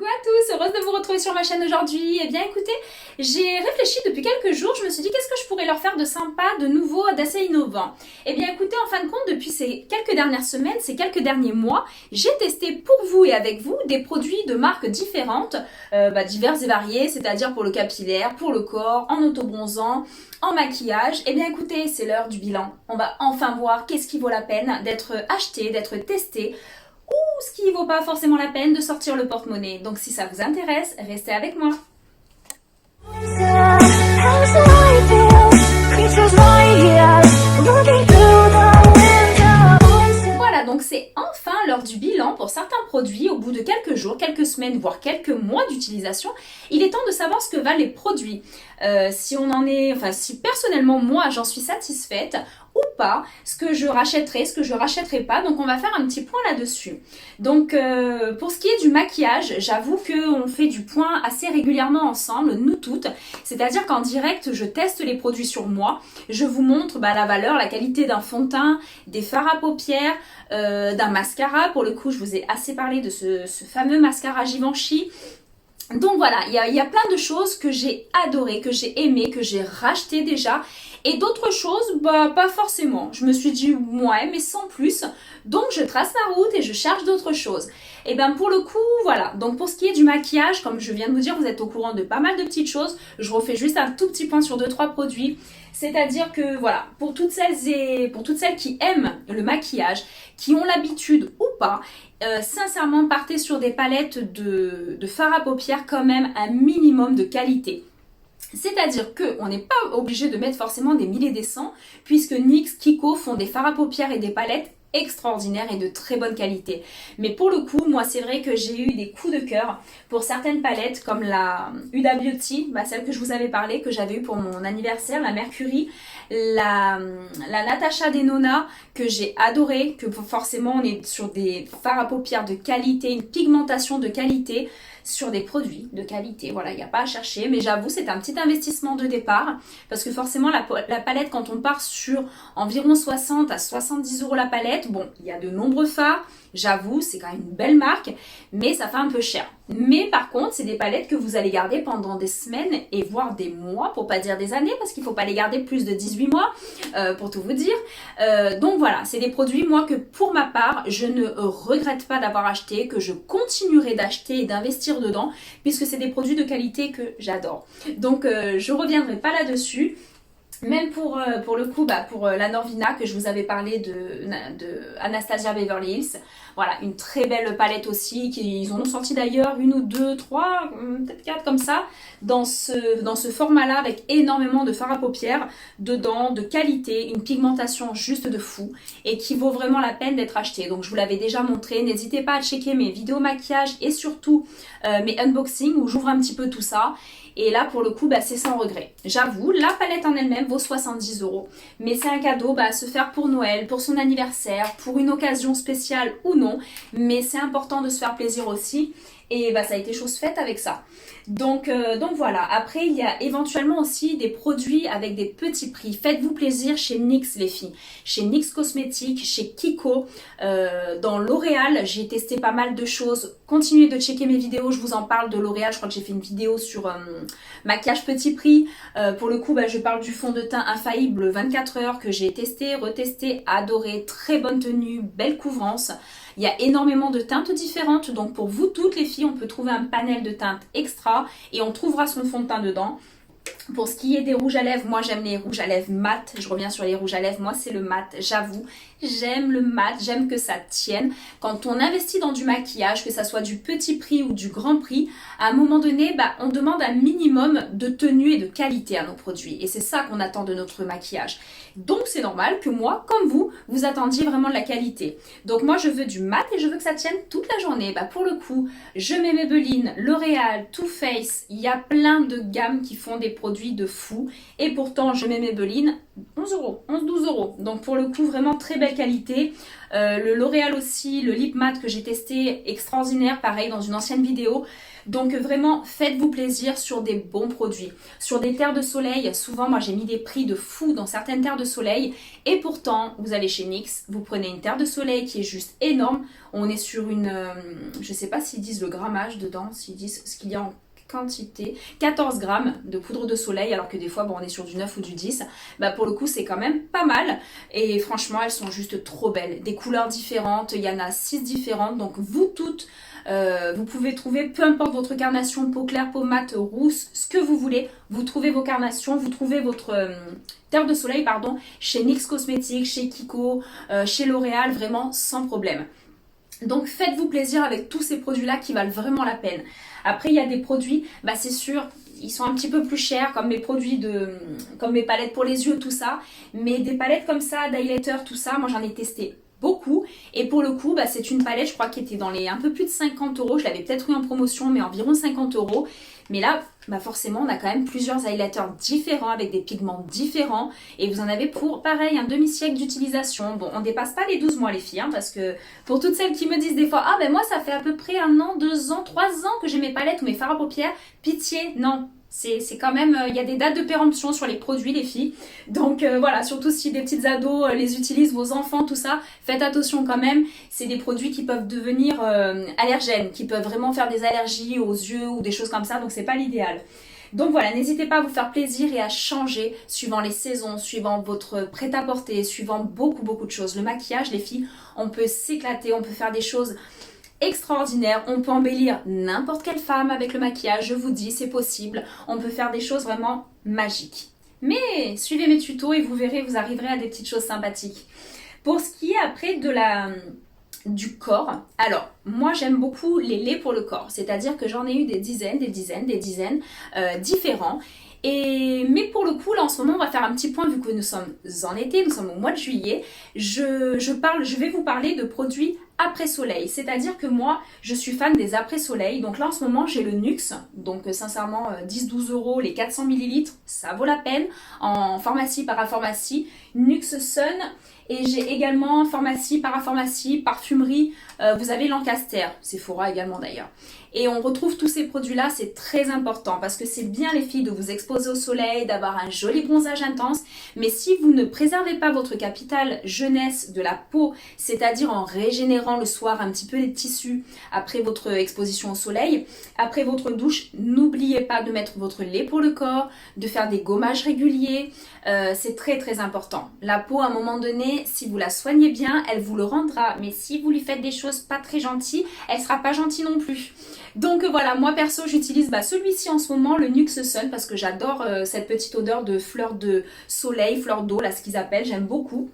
Coucou à tous, heureuse de vous retrouver sur ma chaîne aujourd'hui. Eh bien écoutez, j'ai réfléchi depuis quelques jours, je me suis dit qu'est-ce que je pourrais leur faire de sympa, de nouveau, d'assez innovant. Eh bien écoutez, en fin de compte, depuis ces quelques dernières semaines, ces quelques derniers mois, j'ai testé pour vous et avec vous des produits de marques différentes, diverses et variées, c'est-à-dire pour le capillaire, pour le corps, en autobronzant, en maquillage. Eh bien écoutez, c'est l'heure du bilan. On va enfin voir qu'est-ce qui vaut la peine d'être acheté, d'être testé, ou ce qui ne vaut pas forcément la peine de sortir le porte-monnaie. Donc si ça vous intéresse, restez avec moi. Voilà, donc c'est enfin l'heure du bilan pour certains produits. Au bout de quelques jours, quelques semaines, voire quelques mois d'utilisation, il est temps de savoir ce que valent les produits. Si personnellement moi j'en suis satisfaite ou pas, ce que je rachèterai, ce que je rachèterai pas. Donc on va faire un petit point là-dessus. Donc pour ce qui est du maquillage, j'avoue qu'on fait du point assez régulièrement ensemble, nous toutes. C'est-à-dire qu'en direct, je teste les produits sur moi. Je vous montre la valeur, la qualité d'un fond de teint, des fards à paupières, d'un mascara. Pour le coup, je vous ai assez parlé de ce fameux mascara Givenchy. Donc voilà, il y a plein de choses que j'ai adoré, que j'ai aimé, que j'ai racheté déjà. Et d'autres choses, pas forcément. Je me suis dit, ouais, mais sans plus. Donc je trace ma route et je cherche d'autres choses. Et bien pour le coup, voilà. Donc pour ce qui est du maquillage, comme je viens de vous dire, vous êtes au courant de pas mal de petites choses. Je refais juste un tout petit point sur 2-3 produits. C'est-à-dire que voilà, pour toutes celles qui aiment le maquillage, qui ont l'habitude ou pas, sincèrement, partez sur des palettes de fard à paupières quand même un minimum de qualité. C'est-à-dire qu'on n'est pas obligé de mettre forcément des milliers des cents, puisque NYX, Kiko font des fards à paupières et des palettes extraordinaires et de très bonne qualité. Mais pour le coup, moi c'est vrai que j'ai eu des coups de cœur pour certaines palettes comme la Huda Beauty, celle que je vous avais parlé, que j'avais eu pour mon anniversaire, la Mercury, la Natasha Denona que j'ai adoré, que forcément on est sur des fards à paupières de qualité, une pigmentation de qualité, sur des produits de qualité, voilà, il n'y a pas à chercher, mais j'avoue c'est un petit investissement de départ, parce que forcément la palette, quand on part sur environ 60 à 70 € la palette, bon, il y a de nombreux fards, j'avoue, c'est quand même une belle marque, mais ça fait un peu cher. Mais par contre, c'est des palettes que vous allez garder pendant des semaines et voire des mois, pour pas dire des années, parce qu'il ne faut pas les garder plus de 18 mois, pour tout vous dire. Donc voilà, c'est des produits, moi, que pour ma part, je ne regrette pas d'avoir acheté, que je continuerai d'acheter et d'investir dedans, puisque c'est des produits de qualité que j'adore. Donc je reviendrai pas là-dessus. Même pour le coup, pour la Norvina que je vous avais parlé de Anastasia Beverly Hills. Voilà, une très belle palette aussi. Ils en ont sorti d'ailleurs une ou deux, trois, peut-être quatre comme ça, dans ce format-là, avec énormément de fard à paupières dedans, de qualité, une pigmentation juste de fou et qui vaut vraiment la peine d'être achetée. Donc je vous l'avais déjà montré. N'hésitez pas à checker mes vidéos maquillage et surtout mes unboxings où j'ouvre un petit peu tout ça. Et là, pour le coup, c'est sans regret. J'avoue, la palette en elle-même vaut 70 €. Mais c'est un cadeau à se faire pour Noël, pour son anniversaire, pour une occasion spéciale ou non. Mais c'est important de se faire plaisir aussi. Et ça a été chose faite avec ça. Donc voilà. Après, il y a éventuellement aussi des produits avec des petits prix. Faites-vous plaisir chez NYX, les filles. Chez NYX Cosmetics, chez Kiko, dans L'Oréal, j'ai testé pas mal de choses. Continuez de checker mes vidéos, je vous en parle de L'Oréal. Je crois que j'ai fait une vidéo sur maquillage petit prix. Pour le coup, je parle du fond de teint infaillible 24 heures que j'ai testé, retesté, adoré. Très bonne tenue, belle couvrance. Il y a énormément de teintes différentes, donc pour vous toutes les filles, on peut trouver un panel de teintes extra et on trouvera son fond de teint dedans. Pour ce qui est des rouges à lèvres, moi j'aime les rouges à lèvres mat. Je reviens sur les rouges à lèvres, moi c'est le mat, j'avoue. J'aime le mat, j'aime que ça tienne. Quand on investit dans du maquillage, que ça soit du petit prix ou du grand prix, à un moment donné, on demande un minimum de tenue et de qualité à nos produits. Et c'est ça qu'on attend de notre maquillage. Donc c'est normal que moi, comme vous, vous attendiez vraiment de la qualité. Donc moi je veux du mat et je veux que ça tienne toute la journée. Pour le coup, je mets Maybelline, L'Oréal, Too Faced, il y a plein de gammes qui font des des produits de fou. Et pourtant, je mets Maybelline 11 euros, 11-12 euros. Donc pour le coup, vraiment très belle qualité. Le L'Oréal aussi, le lip matte que j'ai testé, extraordinaire, pareil dans une ancienne vidéo. Donc vraiment, faites-vous plaisir sur des bons produits. Sur des terres de soleil, souvent moi j'ai mis des prix de fou dans certaines terres de soleil. Et pourtant, vous allez chez NYX, vous prenez une terre de soleil qui est juste énorme. On est sur une, je sais pas s'ils disent le grammage dedans, s'ils disent ce qu'il y a en quantité, 14 grammes de poudre de soleil, alors que des fois bon, on est sur du 9 ou du 10. Bah pour le coup c'est quand même pas mal, et franchement elles sont juste trop belles, des couleurs différentes, il y en a 6 différentes, donc vous toutes vous pouvez trouver, peu importe votre carnation, peau claire, peau mate, rousse, ce que vous voulez, vous trouvez vos carnations, vous trouvez votre terre de soleil pardon, chez NYX Cosmetics, chez Kiko, chez L'Oréal, vraiment sans problème. Donc faites-vous plaisir avec tous ces produits-là qui valent vraiment la peine. Après, il y a des produits, bah c'est sûr, ils sont un petit peu plus chers, comme mes produits comme mes palettes pour les yeux, tout ça. Mais des palettes comme ça, d'highlighter, tout ça, moi j'en ai testé beaucoup. Et pour le coup, bah, c'est une palette, je crois, qui était dans les un peu plus de 50 euros. Je l'avais peut-être eu en promotion, mais environ 50 euros. Mais là, bah forcément, on a quand même plusieurs highlighters différents avec des pigments différents. Et vous en avez pour, pareil, un demi-siècle d'utilisation. Bon, on dépasse pas les 12 mois, les filles, hein, parce que pour toutes celles qui me disent des fois « Ah, ben moi, ça fait à peu près 1 an, 2 ans, 3 ans que j'ai mes palettes ou mes fards à paupières. » Pitié, non. C'est quand même, il y a des dates de péremption sur les produits, les filles. Donc voilà, surtout si des petites ados les utilisent, vos enfants, tout ça, faites attention quand même. C'est des produits qui peuvent devenir allergènes, qui peuvent vraiment faire des allergies aux yeux ou des choses comme ça, donc c'est pas l'idéal. Donc voilà, n'hésitez pas à vous faire plaisir et à changer suivant les saisons, suivant votre prêt-à-porter, suivant beaucoup de choses. Le maquillage, les filles, on peut s'éclater, on peut faire des choses extraordinaire, on peut embellir n'importe quelle femme avec le maquillage, je vous dis, c'est possible, on peut faire des choses vraiment magiques. Mais suivez mes tutos et vous verrez, vous arriverez à des petites choses sympathiques. Pour ce qui est après du corps, alors moi j'aime beaucoup les laits pour le corps, c'est-à-dire que j'en ai eu des dizaines différents. Mais pour le coup, là en ce moment, on va faire un petit point vu que nous sommes en été, nous sommes au mois de juillet. Je vais vous parler de produits après soleil, c'est-à-dire que moi, je suis fan des après soleil. Donc là en ce moment, j'ai le NUX, donc sincèrement 10-12 euros les 400 ml, ça vaut la peine, en pharmacie, parapharmacie, NUX Sun. Et j'ai également pharmacie, parapharmacie, parfumerie, vous avez Lancaster, Sephora également d'ailleurs. Et on retrouve tous ces produits-là, c'est très important parce que c'est bien les filles de vous exposer au soleil, d'avoir un joli bronzage intense. Mais si vous ne préservez pas votre capital jeunesse de la peau, c'est-à-dire en régénérant le soir un petit peu les tissus après votre exposition au soleil, après votre douche, n'oubliez pas de mettre votre lait pour le corps, de faire des gommages réguliers, c'est très important. La peau à un moment donné, si vous la soignez bien, elle vous le rendra. Mais si vous lui faites des choses pas très gentilles, elle sera pas gentille non plus. Donc voilà, moi perso j'utilise celui-ci en ce moment, le NUX Sun, parce que j'adore cette petite odeur de fleurs de soleil, fleurs d'eau, là ce qu'ils appellent, j'aime beaucoup.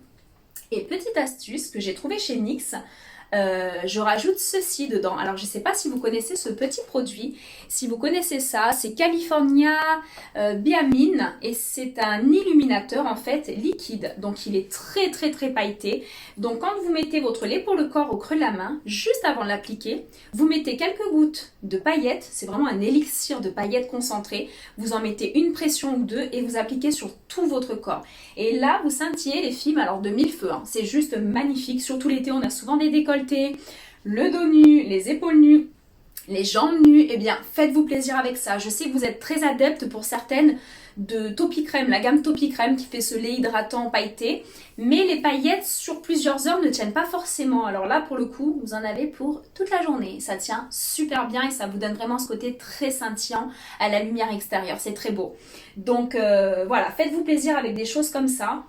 Et petite astuce que j'ai trouvée chez NYX, je rajoute ceci dedans. Alors je ne sais pas si vous connaissez ce petit produit. Si vous connaissez ça, c'est California Biamine et c'est un illuminateur en fait liquide. Donc il est très pailleté. Donc quand vous mettez votre lait pour le corps au creux de la main, juste avant de l'appliquer, vous mettez quelques gouttes de paillettes. C'est vraiment un élixir de paillettes concentrées. Vous en mettez une pression ou deux et vous appliquez sur tout votre corps. Et là vous scintillez les films alors de mille feux. Hein. C'est juste magnifique. Surtout l'été on a souvent des décolletés, le dos nu, les épaules nues, les jambes nues, eh bien faites-vous plaisir avec ça. Je sais que vous êtes très adeptes pour certaines de Topicrème, la gamme Topicrème qui fait ce lait hydratant pailleté, mais les paillettes sur plusieurs heures ne tiennent pas forcément. Alors là pour le coup vous en avez pour toute la journée, ça tient super bien et ça vous donne vraiment ce côté très scintillant à la lumière extérieure, c'est très beau. Donc voilà, faites-vous plaisir avec des choses comme ça.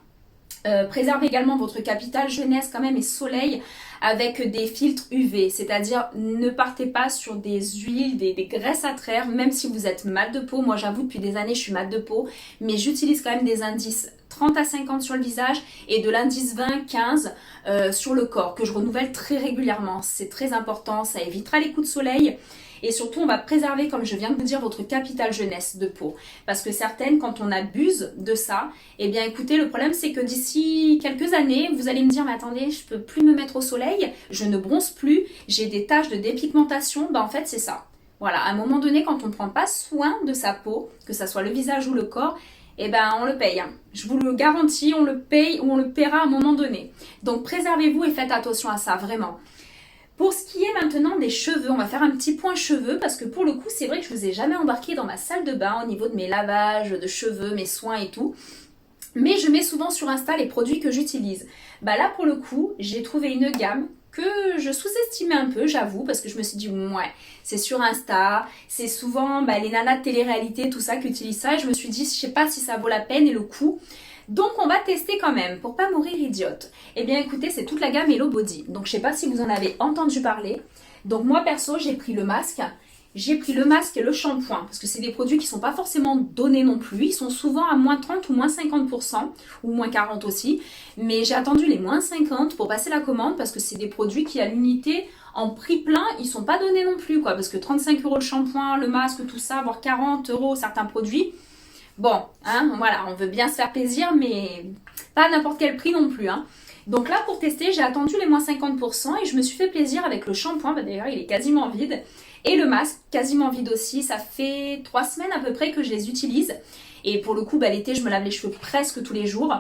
Préservez également votre capital jeunesse quand même et soleil avec des filtres UV, c'est-à-dire ne partez pas sur des huiles, des graisses à traire, même si vous êtes mat de peau. Moi j'avoue depuis des années je suis mat de peau, mais j'utilise quand même des indices 30 à 50 sur le visage et de l'indice 20-15 sur le corps que je renouvelle très régulièrement. C'est très important, ça évitera les coups de soleil. Et surtout, on va préserver, comme je viens de vous dire, votre capital jeunesse de peau. Parce que certaines, quand on abuse de ça, eh bien écoutez, le problème c'est que d'ici quelques années, vous allez me dire, mais attendez, je peux plus me mettre au soleil, je ne bronze plus, j'ai des taches de dépigmentation. En fait, c'est ça. Voilà, à un moment donné, quand on ne prend pas soin de sa peau, que ce soit le visage ou le corps, eh ben on le paye, hein. Je vous le garantis, on le paye ou on le paiera à un moment donné. Donc préservez-vous et faites attention à ça, vraiment. Pour ce qui est maintenant des cheveux, on va faire un petit point cheveux parce que pour le coup, c'est vrai que je vous ai jamais embarqué dans ma salle de bain au niveau de mes lavages de cheveux, mes soins et tout. Mais je mets souvent sur Insta les produits que j'utilise. Bah là, pour le coup, j'ai trouvé une gamme que je sous-estimais un peu, j'avoue, parce que je me suis dit, ouais, c'est sur Insta, c'est souvent les nanas de télé-réalité, tout ça, qui utilisent ça, et je me suis dit, je sais pas si ça vaut la peine et le coût. Donc on va tester quand même, pour pas mourir idiote. Eh bien écoutez, c'est toute la gamme Hello Body. Donc je sais pas si vous en avez entendu parler. Donc moi perso, j'ai pris le masque. J'ai pris le masque et le shampoing, parce que c'est des produits qui ne sont pas forcément donnés non plus. Ils sont souvent à moins 30 ou moins 50%, ou moins 40 aussi. Mais j'ai attendu les moins 50 pour passer la commande, parce que c'est des produits qui, à l'unité, en prix plein, ils ne sont pas donnés non plus, quoi. Parce que 35 € le shampoing, le masque, tout ça, voire 40 € certains produits. Bon, hein, voilà, on veut bien se faire plaisir, mais pas à n'importe quel prix non plus, hein. Donc là, pour tester, j'ai attendu les moins 50% et je me suis fait plaisir avec le shampoing. D'ailleurs, il est quasiment vide. Et le masque, quasiment vide aussi. Ça fait 3 semaines à peu près que je les utilise. Et pour le coup, l'été, je me lave les cheveux presque tous les jours.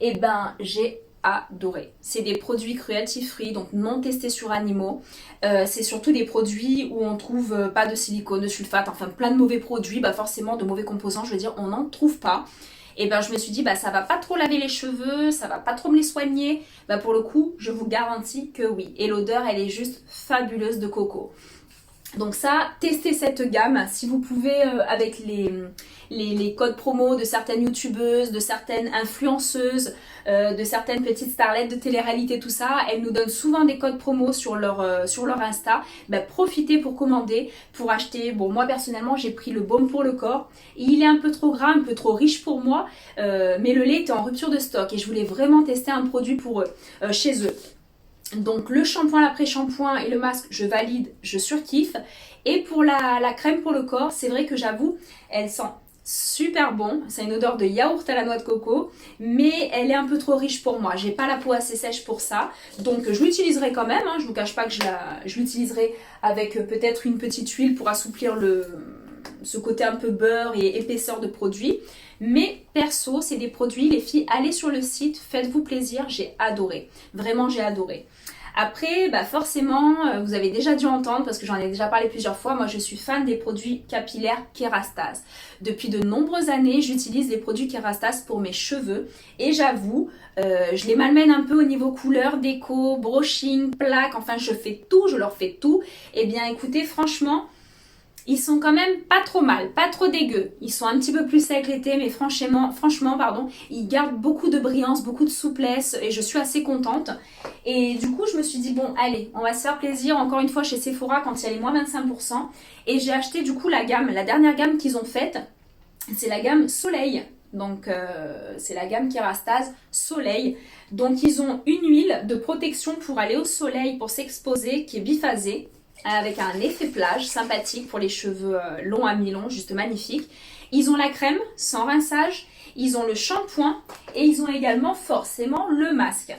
Et j'ai adoré. C'est des produits cruelty free, donc non testés sur animaux. C'est surtout des produits où on trouve pas de silicone, de sulfate, enfin plein de mauvais produits. Forcément, de mauvais composants, je veux dire, on n'en trouve pas. Et je me suis dit, ça va pas trop laver les cheveux, ça va pas trop me les soigner. Pour le coup, je vous garantis que oui. Et l'odeur, elle est juste fabuleuse de coco. Donc ça, testez cette gamme si vous pouvez avec les codes promo de certaines youtubeuses, de certaines influenceuses, de certaines petites starlettes de télé-réalité, tout ça. Elles nous donnent souvent des codes promo sur leur Insta. Profitez pour commander, pour acheter. Bon, moi personnellement, j'ai pris le baume pour le corps. Il est un peu trop gras, un peu trop riche pour moi, mais le lait était en rupture de stock et je voulais vraiment tester un produit pour eux, chez eux. Donc le shampoing, l'après-shampoing et le masque, je valide, je surkiffe. Et pour la crème pour le corps, c'est vrai que j'avoue, elle sent super bon. C'est une odeur de yaourt à la noix de coco, mais elle est un peu trop riche pour moi. J'ai pas la peau assez sèche pour ça. Donc je l'utiliserai quand même, hein. Je vous cache pas que je l'utiliserai avec peut-être une petite huile pour assouplir ce côté un peu beurre et épaisseur de produit. Mais perso, c'est des produits, les filles, allez sur le site, faites-vous plaisir, j'ai adoré. Vraiment, j'ai adoré. Après, forcément, vous avez déjà dû entendre, parce que j'en ai déjà parlé plusieurs fois, moi je suis fan des produits capillaires Kerastase. Depuis de nombreuses années, j'utilise des produits Kerastase pour mes cheveux. Et j'avoue, je les malmène un peu au niveau couleur, déco, brushing, plaque, enfin je fais tout, je leur fais tout. Eh bien écoutez, franchement, ils sont quand même pas trop mal, pas trop dégueux. Ils sont un petit peu plus secs l'été, mais franchement, ils gardent beaucoup de brillance, beaucoup de souplesse et je suis assez contente. Et du coup, je me suis dit, bon, allez, on va se faire plaisir encore une fois chez Sephora quand il y a les moins 25%. Et j'ai acheté du coup la dernière gamme qu'ils ont faite, c'est la gamme Soleil. Donc c'est la gamme Kerastase Soleil. Donc ils ont une huile de protection pour aller au soleil, pour s'exposer, qui est biphasée, avec un effet plage sympathique pour les cheveux longs à mi-long, juste magnifique. Ils ont la crème sans rinçage, ils ont le shampoing et ils ont également forcément le masque.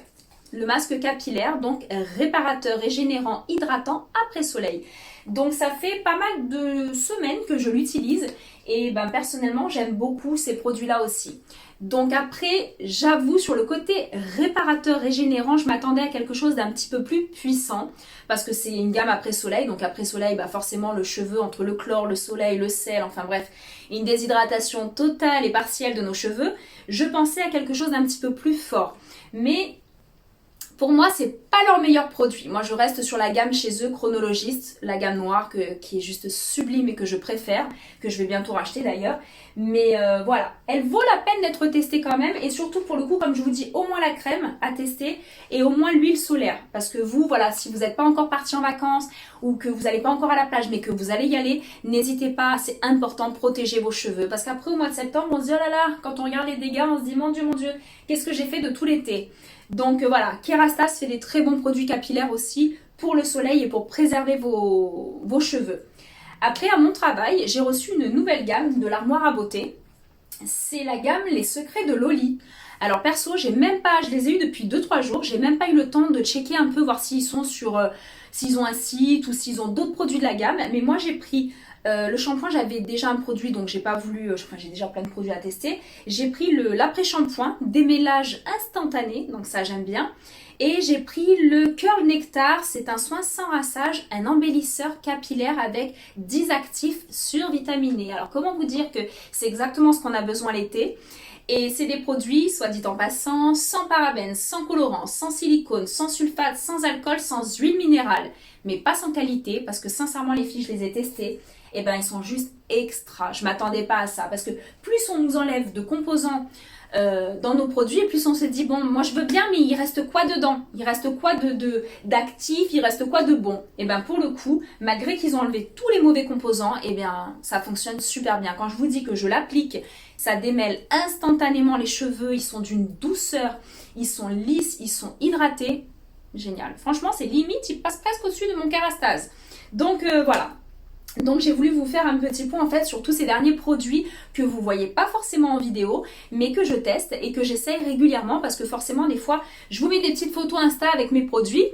Le masque capillaire, donc réparateur, régénérant, hydratant après soleil. Donc ça fait pas mal de semaines que je l'utilise et personnellement j'aime beaucoup ces produits-là aussi. Donc après, j'avoue, sur le côté réparateur, régénérant, je m'attendais à quelque chose d'un petit peu plus puissant parce que c'est une gamme après soleil. Donc après soleil, forcément le cheveu entre le chlore, le soleil, le sel, enfin bref, une déshydratation totale et partielle de nos cheveux. Je pensais à quelque chose d'un petit peu plus fort. Mais pour moi, c'est pas leur meilleur produit. Moi, je reste sur la gamme chez eux, Chronologiste, la gamme noire qui est juste sublime et que je préfère, que je vais bientôt racheter d'ailleurs. Mais voilà, elle vaut la peine d'être testée quand même. Et surtout, pour le coup, comme je vous dis, au moins la crème à tester et au moins l'huile solaire. Parce que vous, voilà, si vous n'êtes pas encore parti en vacances ou que vous n'allez pas encore à la plage, mais que vous allez y aller, n'hésitez pas, c'est important de protéger vos cheveux. Parce qu'après, au mois de septembre, on se dit, oh là là, quand on regarde les dégâts, on se dit, mon Dieu, qu'est-ce que j'ai fait de tout l'été? Donc voilà, Kerastase fait des très bons produits capillaires aussi pour le soleil et pour préserver vos cheveux. Après, à mon travail, j'ai reçu une nouvelle gamme de l'armoire à beauté. C'est la gamme Les Secrets de Loli. Alors perso, je les ai eus depuis 2-3 jours, j'ai même pas eu le temps de checker un peu, voir s'ils sont sur s'ils ont un site ou s'ils ont d'autres produits de la gamme. Mais moi j'ai pris le shampoing, j'avais déjà un produit donc j'ai pas voulu, enfin j'ai déjà plein de produits à tester. J'ai pris l'après-shampoing, démêlage instantané, donc ça j'aime bien. Et j'ai pris le Curl Nectar, c'est un soin sans rinçage, un embellisseur capillaire avec 10 actifs survitaminés. Alors comment vous dire que c'est exactement ce qu'on a besoin l'été. Et c'est des produits, soit dit en passant, sans parabènes, sans colorants, sans silicone, sans sulfate, sans alcool, sans huile minérale. Mais pas sans qualité, parce que sincèrement les filles, je les ai testés. Et ben ils sont juste extra. Je m'attendais pas à ça. Parce que plus on nous enlève de composants dans nos produits, et plus on se dit, bon, moi je veux bien, mais il reste quoi dedans? Il reste quoi d'actif? Il reste quoi de bon? Et ben pour le coup, malgré qu'ils ont enlevé tous les mauvais composants, et bien ça fonctionne super bien. Quand je vous dis que je l'applique, ça démêle instantanément les cheveux, ils sont d'une douceur, ils sont lisses, ils sont hydratés. Génial. Franchement, c'est limite, ils passent presque au-dessus de mon Kérastase. Donc voilà. Donc j'ai voulu vous faire un petit point en fait sur tous ces derniers produits que vous voyez pas forcément en vidéo mais que je teste et que j'essaye régulièrement parce que forcément des fois je vous mets des petites photos Insta avec mes produits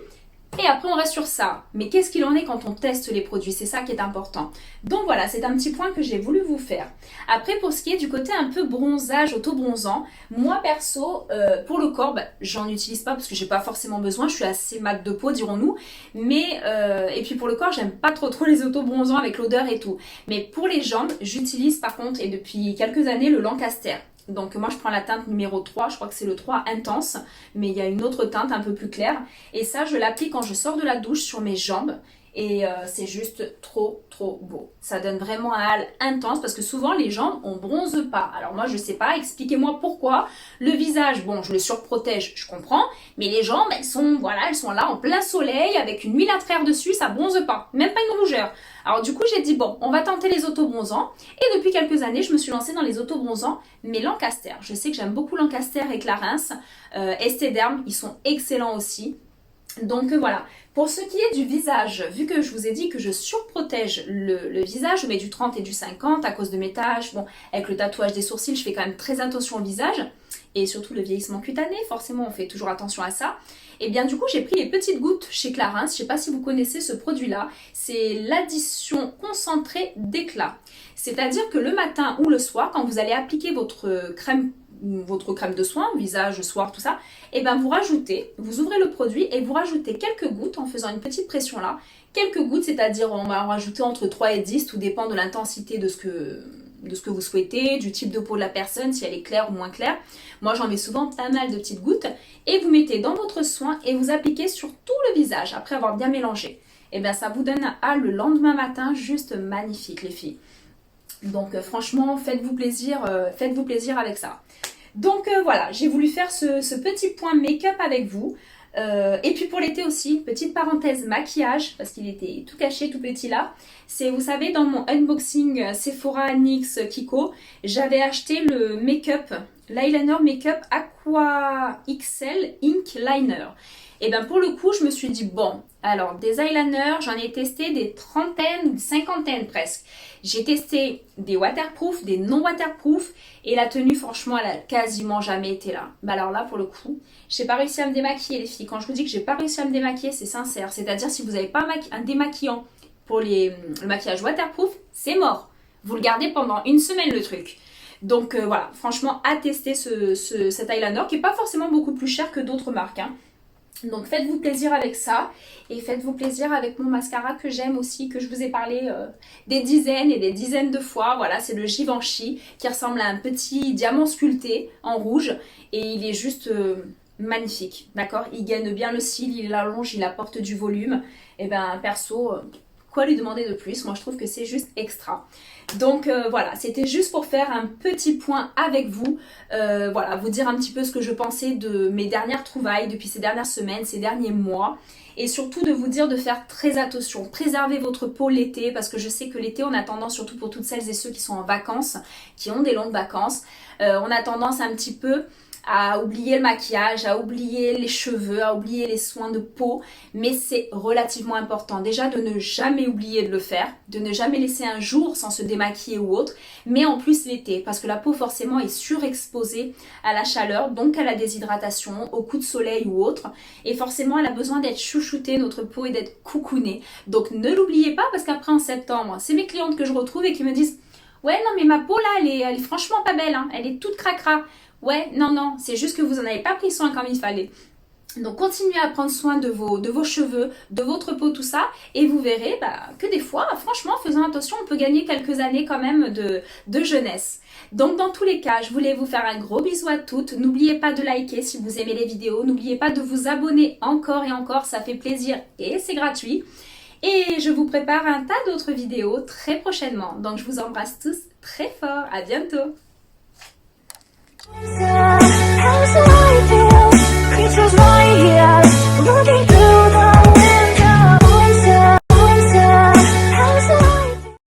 et après on reste sur ça. Mais qu'est-ce qu'il en est quand on teste les produits? C'est ça qui est important. Donc voilà, c'est un petit point que j'ai voulu vous faire. Après pour ce qui est du côté un peu bronzage, auto-bronzant, moi perso, pour le corps, j'en utilise pas parce que j'ai pas forcément besoin, je suis assez mat de peau dirons-nous. Mais, et puis pour le corps, j'aime pas trop les auto-bronzants avec l'odeur et tout. Mais pour les jambes, j'utilise par contre, et depuis quelques années, le Lancaster. Donc moi je prends la teinte numéro 3, je crois que c'est le 3 intense, mais il y a une autre teinte un peu plus claire. Et ça je l'applique quand je sors de la douche sur mes jambes. Et c'est juste trop beau. Ça donne vraiment un hâle intense parce que souvent les jambes on bronze pas. Alors moi je sais pas, expliquez-moi pourquoi. Le visage, bon je le surprotège, je comprends. Mais les jambes elles sont, voilà, elles sont là en plein soleil avec une huile à traire dessus, ça bronze pas. Même pas une rougeur. Alors du coup j'ai dit bon, on va tenter les autobronzants. Et depuis quelques années je me suis lancée dans les autobronzants. Mais Lancaster, je sais que j'aime beaucoup Lancaster et Clarins. Esthederm, ils sont excellents aussi. Donc voilà, pour ce qui est du visage, vu que je vous ai dit que je surprotège le visage, je mets du 30 et du 50 à cause de mes taches, bon, avec le tatouage des sourcils, je fais quand même très attention au visage, et surtout le vieillissement cutané, forcément on fait toujours attention à ça. Et bien du coup j'ai pris les petites gouttes chez Clarins, je ne sais pas si vous connaissez ce produit-là, c'est l'addition concentrée d'éclat. C'est-à-dire que le matin ou le soir, quand vous allez appliquer votre crème de soin, visage, soir, tout ça, et ben vous rajoutez, vous ouvrez le produit et vous rajoutez quelques gouttes en faisant une petite pression là. Quelques gouttes, c'est-à-dire on va en rajouter entre 3 et 10, tout dépend de l'intensité de ce que vous souhaitez, du type de peau de la personne, si elle est claire ou moins claire. Moi j'en mets souvent pas mal de petites gouttes et vous mettez dans votre soin et vous appliquez sur tout le visage après avoir bien mélangé. Et bien ça vous donne un hâle le lendemain matin juste magnifique les filles. Donc franchement faites-vous plaisir avec ça. Donc voilà, j'ai voulu faire ce petit point make-up avec vous. Et puis pour l'été aussi, petite parenthèse maquillage, parce qu'il était tout caché, tout petit là. C'est, vous savez, dans mon unboxing Sephora NYX Kiko, j'avais acheté le make-up, l'eyeliner make-up Aqua XL Ink Liner. Et bien pour le coup, je me suis dit, bon, alors des eyeliners, j'en ai testé des trentaines, une cinquantaine presque. J'ai testé des waterproof, des non waterproof, et la tenue, franchement, elle a quasiment jamais été là. Mais alors là, pour le coup, j'ai pas réussi à me démaquiller, les filles. Quand je vous dis que j'ai pas réussi à me démaquiller, c'est sincère. C'est-à-dire, si vous n'avez pas un démaquillant pour le maquillage waterproof, c'est mort. Vous le gardez pendant une semaine, le truc. Donc voilà, franchement, à tester cet eyeliner, qui est pas forcément beaucoup plus cher que d'autres marques, hein. Donc faites-vous plaisir avec ça et faites-vous plaisir avec mon mascara que j'aime aussi, que je vous ai parlé des dizaines et des dizaines de fois. Voilà, c'est le Givenchy qui ressemble à un petit diamant sculpté en rouge et il est juste magnifique, d'accord? Il gagne bien le cil, il l'allonge, il apporte du volume. Et ben perso, quoi lui demander de plus? Moi je trouve que c'est juste extra. Donc voilà, c'était juste pour faire un petit point avec vous, voilà, vous dire un petit peu ce que je pensais de mes dernières trouvailles depuis ces dernières semaines, ces derniers mois, et surtout de vous dire de faire très attention, préservez votre peau l'été, parce que je sais que l'été on a tendance, surtout pour toutes celles et ceux qui sont en vacances, qui ont des longues vacances, on a tendance un petit peu à oublier le maquillage, à oublier les cheveux, à oublier les soins de peau, mais c'est relativement important. Déjà de ne jamais oublier de le faire, de ne jamais laisser un jour sans se démaquiller ou autre, mais en plus l'été, parce que la peau forcément est surexposée à la chaleur, donc à la déshydratation, aux coups de soleil ou autre, et forcément elle a besoin d'être chouchoutée, notre peau, et d'être coucounée. Donc ne l'oubliez pas, parce qu'après en septembre, c'est mes clientes que je retrouve et qui me disent « Ouais, non mais ma peau là, elle est franchement pas belle, hein. Elle est toute cracra. » Ouais, non, c'est juste que vous n'en avez pas pris soin comme il fallait. Donc continuez à prendre soin de vos cheveux, de votre peau, tout ça, et vous verrez que des fois, franchement, faisant attention, on peut gagner quelques années quand même de jeunesse. Donc dans tous les cas, je voulais vous faire un gros bisou à toutes. N'oubliez pas de liker si vous aimez les vidéos, n'oubliez pas de vous abonner encore et encore, ça fait plaisir et c'est gratuit. Et je vous prépare un tas d'autres vidéos très prochainement. Donc je vous embrasse tous très fort, à bientôt.